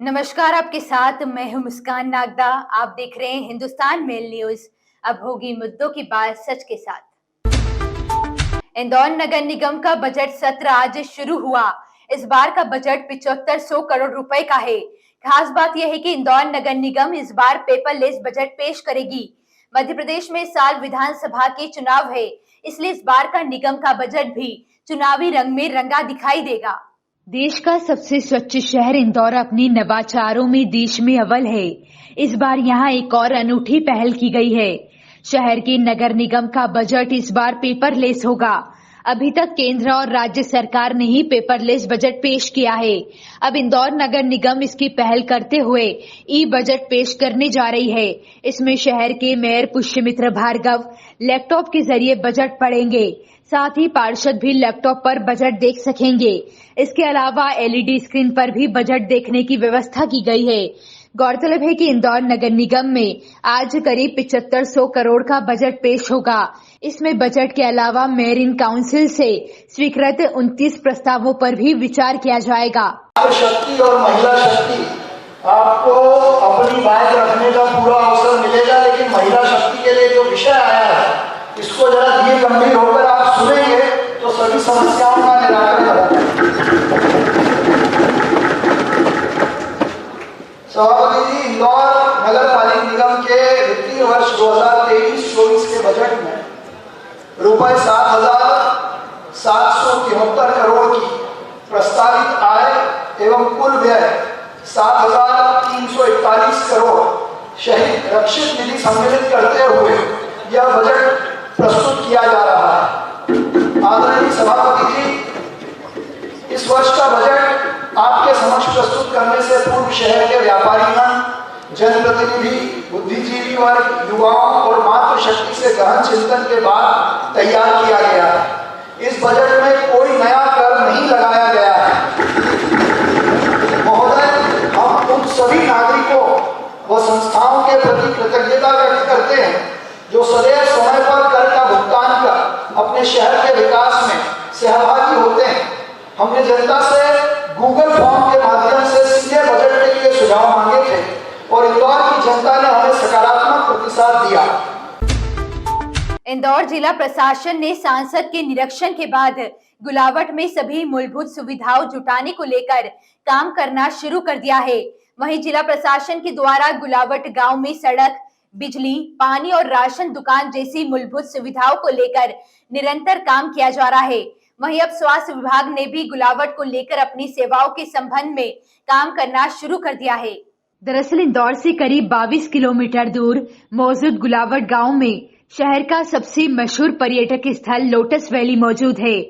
नमस्कार, आपके साथ मैं हूं मुस्कान नागदा। आप देख रहे हैं हिंदुस्तान मेल न्यूज। अब होगी मुद्दों की बात सच के साथ। इंदौर नगर निगम का बजट सत्र आज शुरू हुआ। इस बार का बजट 7500 करोड़ रुपए का है। खास बात यह है कि इंदौर नगर निगम इस बार पेपरलेस बजट पेश करेगी। मध्य प्रदेश में इस साल विधानसभा के चुनाव है, इसलिए इस बार का निगम का बजट भी चुनावी रंग में रंगा दिखाई देगा। देश का सबसे स्वच्छ शहर इंदौर अपने नवाचारों में देश में अव्वल है। इस बार यहाँ एक और अनूठी पहल की गई है। शहर के नगर निगम का बजट इस बार पेपरलेस होगा। अभी तक केंद्र और राज्य सरकार ने ही पेपरलेस बजट पेश किया है। अब इंदौर नगर निगम इसकी पहल करते हुए ई बजट पेश करने जा रही है। इसमें शहर के मेयर पुष्यमित्र भार्गव लैपटॉप के जरिए बजट पढ़ेंगे। साथ ही पार्षद भी लैपटॉप पर बजट देख सकेंगे। इसके अलावा एलईडी स्क्रीन पर भी बजट देखने की व्यवस्था की गई है। गौरतलब है कि इंदौर नगर निगम में आज करीब 7500 करोड़ का बजट पेश होगा। इसमें बजट के अलावा मेयर इन काउंसिल से स्वीकृत 29 प्रस्तावों पर भी विचार किया जाएगा। शक्ति और महिला शक्ति आपको अपनी बात रखने का पूरा अवसर मिलेगा, लेकिन महिला शक्ति के लिए जो विषय आया है इसको जरा धीर गंभीर होकर आप सुनेंगे तो सभी समस्याओं का निराकरण होगा। सभापति जी, इंदौर नगर पालिक निगम के वित्तीय वर्ष 2023-24 के बजट में रुपए 7,773 करोड़ की प्रस्तावित आय एवं कुल व्यय 7,341 करोड़ शहीद रक्षित निधि सम्मिलित करते हुए यह बजट प्रस्तुत किया जा रहा है। आदरणीय सभापति जी, इस वर्ष का बजट आपके समक्ष प्रस्तुत करने से पूर्व शहर के व्यापारीगण, जनप्रतिनिधि, बुद्धिजीवी वर्ग, युवाओं और मातृशक्ति से गहन चिंतन के बाद तैयार किया गया है। इस बजट में कोई नया कर नहीं लगाया गया है। महोदय, हम उन सभी नागरिकों व संस्थाओं के प्रति कृतज्ञता व्यक्त करते हैं जो सदैव समय पर कर का भुगतान कर अपने शहर के विकास में सहभागी होते हैं। हमने जनता से गूगल फॉर्म के माध्यम से सीधे बजट के लिए सुझाव मांगे थे और इंदौर की जनता ने हमें सकारात्मक प्रतिसाद दिया। इंदौर जिला प्रशासन ने सांसद के निरीक्षण के बाद गुलावट में सभी मूलभूत सुविधाओं जुटाने को लेकर काम करना शुरू कर दिया है। वहीं जिला प्रशासन के द्वारा गुलावट गांव में सड़क, बिजली, पानी और राशन दुकान जैसी मूलभूत सुविधाओं को लेकर निरंतर काम किया जा रहा है। वहीं अब स्वास्थ्य विभाग ने भी गुलावट को लेकर अपनी सेवाओं के संबंध में काम करना शुरू कर दिया है। दरअसल इंदौर से करीब 22 किलोमीटर दूर मौजूद गुलावट गांव में शहर का सबसे मशहूर पर्यटक स्थल लोटस वैली मौजूद है।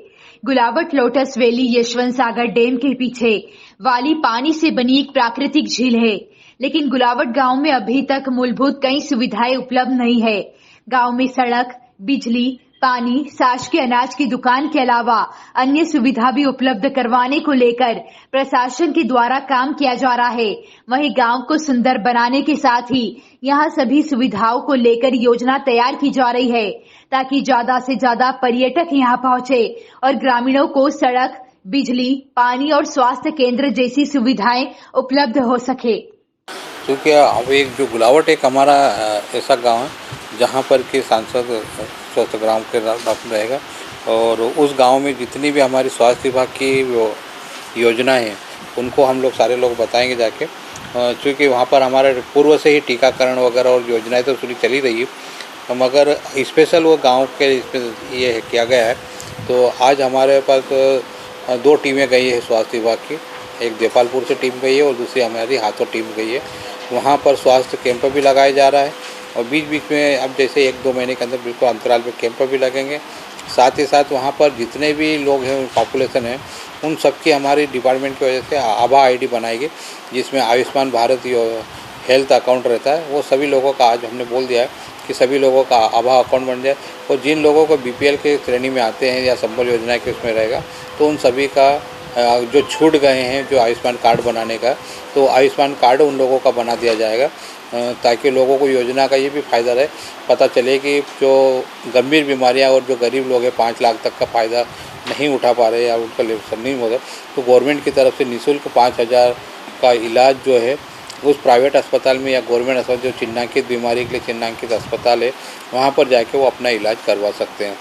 गुलावट लोटस वैली यशवंत सागर डैम के पीछे वाली पानी से बनी एक प्राकृतिक झील है, लेकिन गुलावट गांव में अभी तक मूलभूत कई सुविधाएं उपलब्ध नहीं है। गांव में सड़क, बिजली, पानी, शासकीय अनाज की दुकान के अलावा अन्य सुविधा भी उपलब्ध करवाने को लेकर प्रशासन के द्वारा काम किया जा रहा है। वहीं गांव को सुंदर बनाने के साथ ही यहां सभी सुविधाओं को लेकर योजना तैयार की जा रही है ताकि ज्यादा से ज्यादा पर्यटक यहां पहुंचे और ग्रामीणों को सड़क, बिजली, पानी और स्वास्थ्य केंद्र जैसी सुविधाएं उपलब्ध हो सके। क्योंकि अब एक जो गुलावट एक हमारा ऐसा गांव है जहां पर कि सांसद स्वस्थ ग्राम के नाम रहेगा और उस गांव में जितनी भी हमारी स्वास्थ्य विभाग की योजनाएं हैं उनको हम लोग सारे लोग बताएंगे जाके, क्योंकि वहां पर हमारे पूर्व से ही टीकाकरण वगैरह और योजनाएं तो पूरी चली रही है, मगर स्पेशल वो गांव के ये किया गया है। तो आज हमारे पास 2 टीमें गई है स्वास्थ्य विभाग की, एक देपालपुर से टीम गई है और दूसरी हमारी हाथों टीम गई है। वहाँ पर स्वास्थ्य कैंप भी लगाया जा रहा है और बीच बीच में अब जैसे 1-2 महीने के अंदर बिल्कुल अंतराल पे कैंप भी लगेंगे। साथ ही साथ वहाँ पर जितने भी लोग हैं, पॉपुलेशन है, उन सबकी हमारी डिपार्टमेंट की वजह से आभा आईडी बनाएगी, जिसमें आयुष्मान भारत हेल्थ अकाउंट रहता है। वो सभी लोगों का आज हमने बोल दिया है कि सभी लोगों का आभा अकाउंट बन जाए और जिन लोगों को BPL के श्रेणी में आते हैं या संबल योजना के उसमें रहेगा तो उन सभी का जो छूट गए हैं जो आयुष्मान कार्ड बनाने का, तो आयुष्मान कार्ड उन लोगों का बना दिया जाएगा ताकि लोगों को योजना का ये भी फ़ायदा रहे। पता चले कि जो गंभीर बीमारियां और जो गरीब लोग हैं 5 लाख तक का फ़ायदा नहीं उठा पा रहे या उनका लेवल नहीं हो रहा, तो गवर्नमेंट की तरफ से निःशुल्क 5,000 का इलाज जो है उस प्राइवेट अस्पताल में या गवर्नमेंट अस्पताल जो चिन्हांकित बीमारी के लिए चिन्हांकित अस्पताल है वहाँ पर जाके वो अपना इलाज करवा सकते हैं।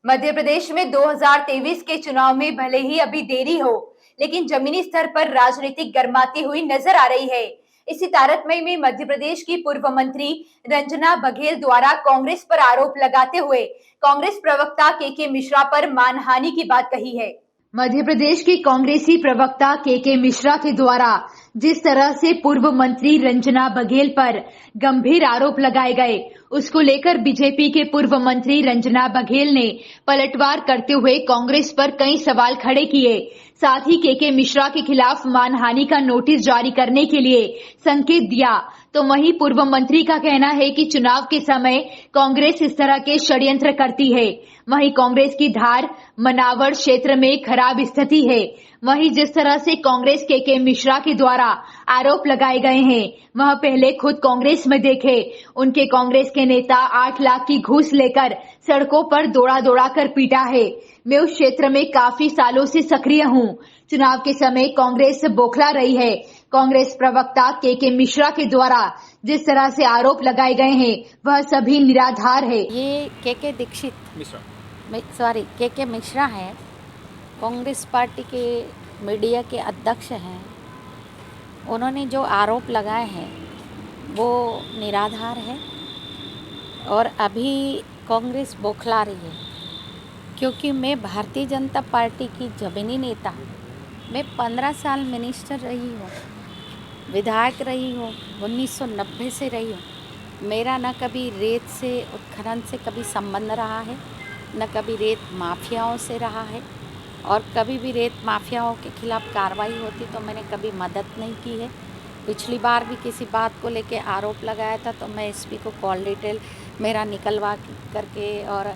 मध्य प्रदेश में 2023 के चुनाव में भले ही अभी देरी हो, लेकिन जमीनी स्तर पर राजनीतिक गर्माती हुई नजर आ रही है। इसी तारतम्य में मध्य प्रदेश की पूर्व मंत्री रंजना बघेल द्वारा कांग्रेस पर आरोप लगाते हुए कांग्रेस प्रवक्ता के मिश्रा पर मानहानि की बात कही है। मध्य प्रदेश के कांग्रेसी प्रवक्ता के मिश्रा के द्वारा जिस तरह से पूर्व मंत्री रंजना बघेल पर गंभीर आरोप लगाए गए, उसको लेकर बीजेपी के पूर्व मंत्री रंजना बघेल ने पलटवार करते हुए कांग्रेस पर कई सवाल खड़े किए। साथ ही के मिश्रा के खिलाफ मानहानि का नोटिस जारी करने के लिए संकेत दिया। तो वहीं पूर्व मंत्री का कहना है कि चुनाव के समय कांग्रेस इस तरह के षड्यंत्र करती है। वहीं कांग्रेस की धार मनावर क्षेत्र में खराब स्थिति है। वहीं जिस तरह से कांग्रेस के मिश्रा के द्वारा आरोप लगाए गए हैं, वह पहले खुद कांग्रेस में देखे। उनके कांग्रेस के नेता 8 लाख की घूस लेकर सड़कों पर दौड़ा कर पीटा है। मैं उस क्षेत्र में काफी सालों से सक्रिय हूं। चुनाव के समय कांग्रेस बौखला रही है। कांग्रेस प्रवक्ता के मिश्रा के द्वारा जिस तरह से आरोप लगाए गए हैं, वह सभी निराधार है। ये के मिश्रा है, कांग्रेस पार्टी के मीडिया के अध्यक्ष हैं। उन्होंने जो आरोप लगाए हैं वो निराधार है और अभी कांग्रेस बौखला रही है, क्योंकि मैं भारतीय जनता पार्टी की जमीनी नेता हूँ। मैं 15 साल मिनिस्टर रही हूँ, विधायक रही हूँ, 1990 से रही हूँ। मेरा न कभी रेत से उत्खनन से कभी संबंध रहा है, न कभी रेत माफियाओं से रहा है, और कभी भी रेत माफियाओं के खिलाफ कार्रवाई होती तो मैंने कभी मदद नहीं की है। पिछली बार भी किसी बात को लेके आरोप लगाया था तो मैं एसपी को कॉल डिटेल मेरा निकलवा करके, और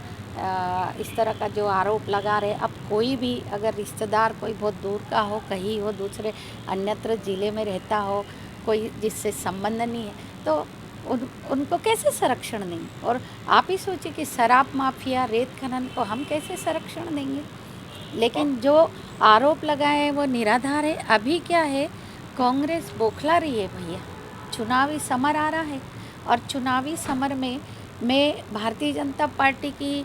इस तरह का जो आरोप लगा रहे, अब कोई भी अगर रिश्तेदार कोई बहुत दूर का हो, कहीं हो, दूसरे अन्यत्र ज़िले में रहता हो, कोई जिससे संबंध नहीं है, तो उनको कैसे संरक्षण देंगे। और आप ही सोचिए कि शराब माफिया, रेत खनन को हम कैसे संरक्षण देंगे। लेकिन जो आरोप लगाए हैं वो निराधार है। अभी क्या है, कांग्रेस बौखला रही है भैया। चुनावी समर आ रहा है और चुनावी समर में मैं भारतीय जनता पार्टी की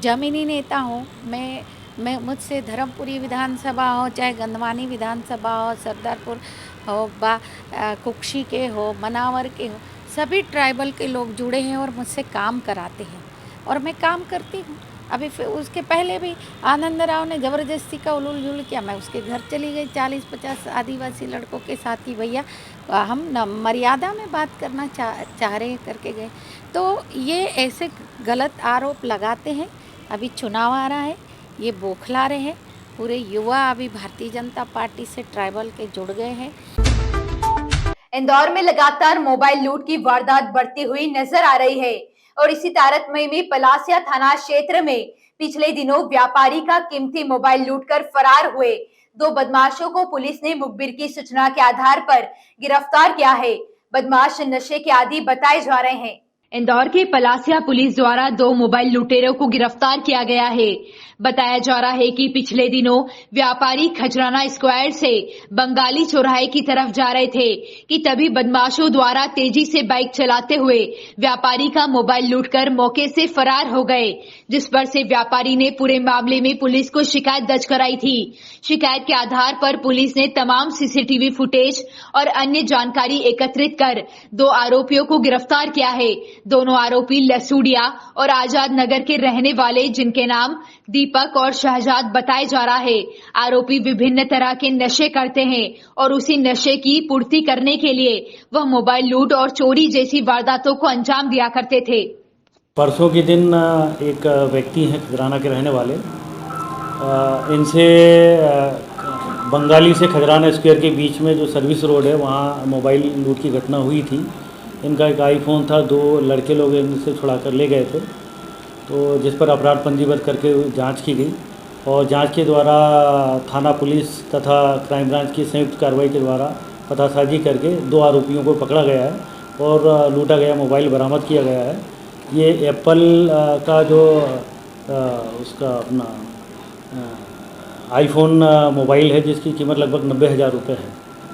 जमीनी नेता हूँ। मैं मुझसे धर्मपुरी विधानसभा हो, चाहे गंधवानी विधानसभा हो, सरदारपुर हो, कुक्षी के हो, मनावर के हो, सभी ट्राइबल के लोग जुड़े हैं और मुझसे काम कराते हैं और मैं काम करती हूँ। अभी फिर उसके पहले भी आनंद राव ने ज़बरदस्ती का उलूल जुल किया, मैं उसके घर चली गई 40-50 आदिवासी लड़कों के साथ ही। भैया हम न मर्यादा में बात करना चाह रहे करके गए। तो ये ऐसे गलत आरोप लगाते हैं। अभी चुनाव आ रहा है, ये बौखला रहे हैं। पूरे युवा अभी भारतीय जनता पार्टी से ट्राइबल के जुड़ गए हैं। इंदौर में लगातार मोबाइल लूट की वारदात बढ़ती हुई नजर आ रही है और इसी तारतम्य में पलासिया थाना क्षेत्र में पिछले दिनों व्यापारी का कीमती मोबाइल लूटकर फरार हुए 2 बदमाशों को पुलिस ने मुखबिर की सूचना के आधार पर गिरफ्तार किया है। बदमाश नशे के आदी बताए जा रहे हैं। इंदौर के पलासिया पुलिस द्वारा 2 मोबाइल लुटेरों को गिरफ्तार किया गया है। बताया जा रहा है कि पिछले दिनों व्यापारी खजराना स्क्वायर से बंगाली चौराहे की तरफ जा रहे थे कि तभी बदमाशों द्वारा तेजी से बाइक चलाते हुए व्यापारी का मोबाइल लूटकर मौके से फरार हो गए, जिस पर से व्यापारी ने पूरे मामले में पुलिस को शिकायत दर्ज कराई थी। शिकायत के आधार पर पुलिस ने तमाम सीसीटीवी फुटेज और अन्य जानकारी एकत्रित कर 2 आरोपियों को गिरफ्तार किया है। दोनों आरोपी लसूड़िया और आजाद नगर के रहने वाले, जिनके नाम दीपक और शहजाद बताया जा रहा है। आरोपी विभिन्न तरह के नशे करते हैं और उसी नशे की पूर्ति करने के लिए वह मोबाइल लूट और चोरी जैसी वारदातों को अंजाम दिया करते थे। परसों के दिन एक व्यक्ति हैं खजराना के रहने वाले, इनसे बंगाली से खजराना स्क्वायर के बीच में जो सर्विस रोड है वहाँ मोबाइल लूट की घटना हुई थी। इनका एक आईफोन था, 2 लड़के लोग इनसे छुड़ा कर ले गए थे, तो जिस पर अपराध पंजीबद्ध करके जांच की गई और जांच के द्वारा थाना पुलिस तथा क्राइम ब्रांच की संयुक्त कार्रवाई के द्वारा पतासाजी करके 2 आरोपियों को पकड़ा गया है और लूटा गया मोबाइल बरामद किया गया है। ये एप्पल का जो उसका अपना आईफोन मोबाइल है जिसकी कीमत लगभग 90,000 रुपये है,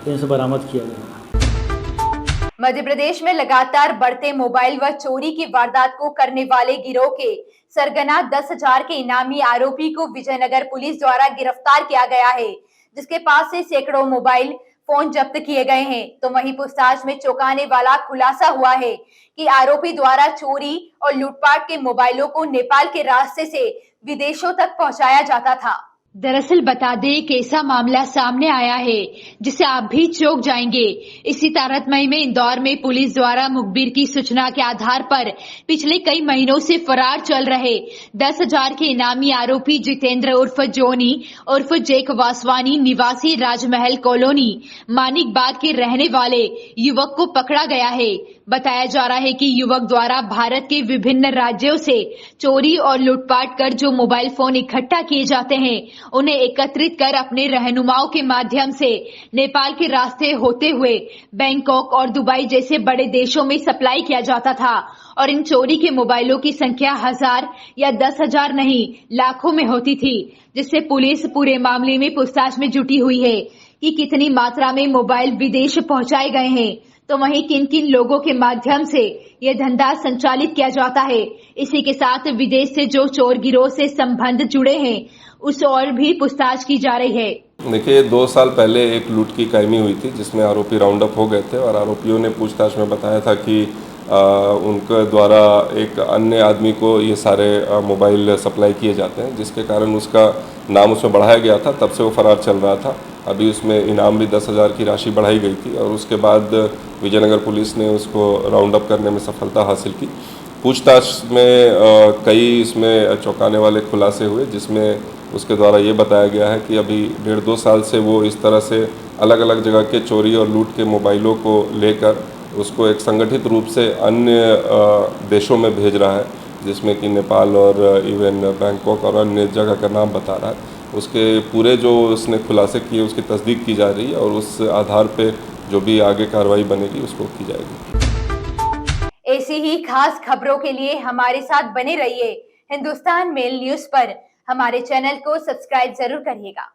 इनसे बरामद किया गया। मध्य प्रदेश में लगातार बढ़ते मोबाइल व चोरी की वारदात को करने वाले गिरोह के सरगना 10,000 के इनामी आरोपी को विजयनगर पुलिस द्वारा गिरफ्तार किया गया है, जिसके पास से सैकड़ों मोबाइल फोन जब्त किए गए हैं। तो वहीं पूछताछ में चौंकाने वाला खुलासा हुआ है कि आरोपी द्वारा चोरी और लूटपाट के मोबाइलों को नेपाल के रास्ते से विदेशों तक पहुंचाया जाता था। दरअसल बता दें एक ऐसा मामला सामने आया है जिसे आप भी चौंक जाएंगे। इसी तारतम्य में इंदौर में पुलिस द्वारा मुखबिर की सूचना के आधार पर पिछले कई महीनों से फरार चल रहे 10,000 के इनामी आरोपी जितेंद्र उर्फ जोनी उर्फ जेक वासवानी निवासी राजमहल कॉलोनी मानिक बाग के रहने वाले युवक को पकड़ा गया है। बताया जा रहा है कि युवक द्वारा भारत के विभिन्न राज्यों से चोरी और लूटपाट कर जो मोबाइल फोन इकट्ठा किए जाते हैं उन्हें एकत्रित कर अपने रहनुमाओं के माध्यम से नेपाल के रास्ते होते हुए बैंकॉक और दुबई जैसे बड़े देशों में सप्लाई किया जाता था और इन चोरी के मोबाइलों की संख्या 1000 या 10,000 नहीं लाखों में होती थी, जिससे पुलिस पूरे मामले में पूछताछ में जुटी हुई है कि कितनी मात्रा में मोबाइल विदेश पहुंचाए गए हैं, तो वहीं किन किन लोगों के माध्यम से यह धंधा संचालित किया जाता है। इसी के साथ विदेश से जो चोर गिरोह से संबंध जुड़े हैं उस और भी पूछताछ की जा रही है। देखिए 2 साल पहले एक लूट की कायमी हुई थी जिसमें आरोपी राउंड अप हो गए थे और आरोपियों ने पूछताछ में बताया था कि उनके द्वारा एक अन्य आदमी को ये सारे मोबाइल सप्लाई किए जाते हैं, जिसके कारण उसका नाम उसमें बढ़ाया गया था। तब से वो फरार चल रहा था। अभी उसमें इनाम भी 10,000 की राशि बढ़ाई गई थी और उसके बाद विजयनगर पुलिस ने उसको राउंड अप करने में सफलता हासिल की। पूछताछ में कई इसमें चौंकाने वाले खुलासे हुए, जिसमें उसके द्वारा ये बताया गया है कि अभी 1.5-2 साल से वो इस तरह से अलग अलग जगह के चोरी और लूट के मोबाइलों को लेकर उसको एक संगठित रूप से अन्य देशों में भेज रहा है, जिसमें कि नेपाल और इवन बैंकॉक और अन्य जगह का नाम बता रहा है। उसके पूरे जो उसने खुलासे किए उसकी तस्दीक की जा रही है और उस आधार पे जो भी आगे कार्रवाई बनेगी उसको की जाएगी। ऐसी ही खास खबरों के लिए हमारे साथ बने रहिए। हिंदुस्तान मेल न्यूज पर हमारे चैनल को सब्सक्राइब जरूर करिएगा।